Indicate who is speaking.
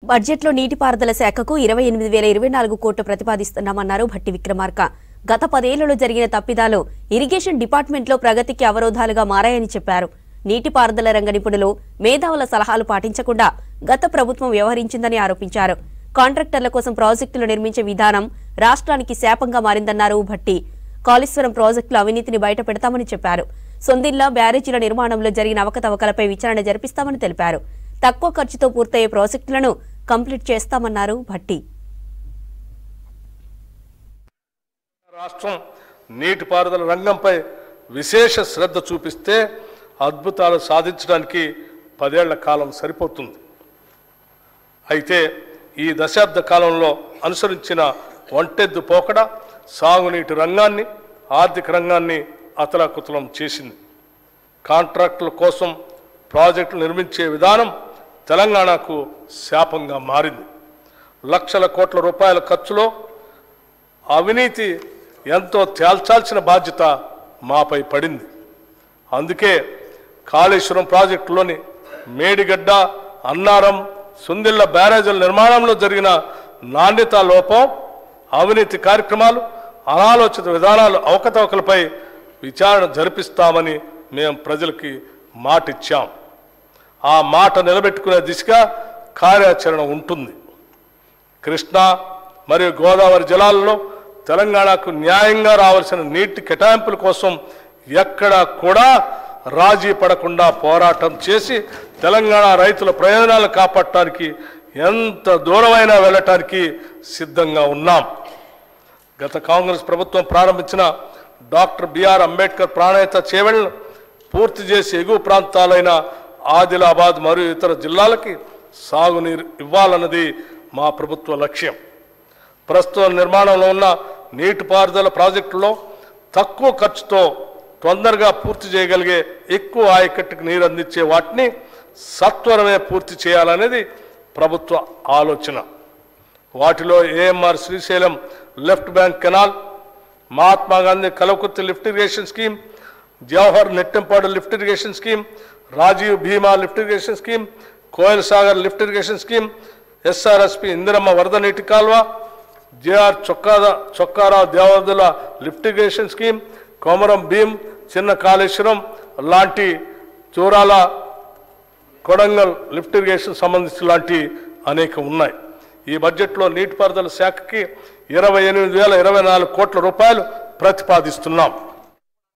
Speaker 1: బడ్జెట్లో నీటిపారుదల శాఖకు 28,024 కోట్లు ప్రతిపాదిస్తున్నామన్నారు భట్టి విక్రమార్క. గత 10 ఏళ్లలో జరిగిన తప్పిదాలు ఇరిగేషన్ డిపార్ట్మెంట్లో ప్రగతికి అవరోధాలుగా మారాయని చెప్పారు. నీటిపారుదల రంగ నిపుణులు మేధావుల సలహాలు పాటించకుండా గత ప్రభుత్వం వ్యవహరించిందని ఆరోపించారు. కాంట్రాక్టర్ల కోసం ప్రాజెక్టులు నిర్మించే విధానం రాష్ట్రానికి శాపంగా మారిందన్నారు భట్టి. కాళేశ్వరం ప్రాజెక్టుల అవినీతిని బయట పెడతామని చెప్పారు. సొందిల్లా బ్యారేజీల నిర్మాణంలో జరిగిన అవకతవకలపై విచారణ జరిపిస్తామని తెలిపారు. తక్కువ ఖర్చుతో పూర్తయ్యే ప్రాజెక్టులను కంప్లీట్ చేస్తామన్నారు భట్టి.
Speaker 2: రాష్ట్రం నీటిపారుదల రంగంపై విశేష శ్రద్ధ చూపిస్తే అద్భుతాలు సాధించడానికి 10 ఏళ్ల కాలం సరిపోతుంది. అయితే ఈ దశాబ్ద కాలంలో అనుసరించిన ఒంటెద్దు పోకడ సాగునీటి రంగాన్ని, ఆర్థిక రంగాన్ని అతలాకుతలం చేసింది. కాంట్రాక్టుల కోసం ప్రాజెక్టులు నిర్మించే విధానం తెలంగాణకు శాపంగా మారింది. లక్షల కోట్ల రూపాయల ఖర్చులో అవినీతి ఎంతో తేల్చాల్సిన బాధ్యత మాపై పడింది. అందుకే కాళేశ్వరం ప్రాజెక్టులోని మేడిగడ్డ, అన్నారం, సుందిళ్ల బ్యారేజీల నిర్మాణంలో జరిగిన నాణ్యతా లోపం, అవినీతి కార్యక్రమాలు, అనాలోచిత విధానాలు, అవకతవకలపై విచారణ జరిపిస్తామని మేము ప్రజలకి మాటిచ్చాం. ఆ మాట నిలబెట్టుకునే దిశగా కార్యాచరణ ఉంటుంది. కృష్ణా మరియు గోదావరి జలాలలో తెలంగాణకు న్యాయంగా రావాల్సిన నీటి కేటాయింపుల కోసం ఎక్కడా కూడా రాజీ పడకుండా పోరాటం చేసి తెలంగాణ రైతుల ప్రయోజనాలు కాపాడటానికి ఎంత దూరమైనా వెళ్ళటానికి సిద్ధంగా ఉన్నాం. గత కాంగ్రెస్ ప్రభుత్వం ప్రారంభించిన డాక్టర్ బిఆర్ అంబేద్కర్ ప్రాణహిత చేవెళ్లను పూర్తి చేసి ఎగువ ప్రాంతాలైన ఆదిలాబాద్ మరియు ఇతర జిల్లాలకి సాగునీరు ఇవ్వాలన్నది మా ప్రభుత్వ లక్ష్యం. ప్రస్తుతం నిర్మాణంలో ఉన్న నీటిపారుదల ప్రాజెక్టులో తక్కువ ఖర్చుతో తొందరగా పూర్తి చేయగలిగే, ఎక్కువ ఆయకట్టుకు నీరు అందించే వాటిని సత్వరమే పూర్తి చేయాలనేది ప్రభుత్వ ఆలోచన. వాటిలో AMR Srisailam left bank canal, Mahatma Gandhi Kalwakurthy lift irrigation scheme, Jawahar Nettempadu lift irrigation scheme, Rajiv Bhima lift irrigation scheme, Koil Sagar lift irrigation scheme, SRSP Indiramma వరద నీటి కాల్వ, JR Chokkarao Devadula lift irrigation scheme, Komaram Bheem, చిన్న కాళేశ్వరం లాంటి, చూరాల కొడంగల్ లిఫ్ట్ ఇరిగేషన్ సంబంధించిన లాంటి అనేక ఉన్నాయి. ఈ బడ్జెట్లో నీటిపారుదల శాఖకి 28,024 కోట్ల రూపాయలు ప్రతిపాదిస్తున్నాం.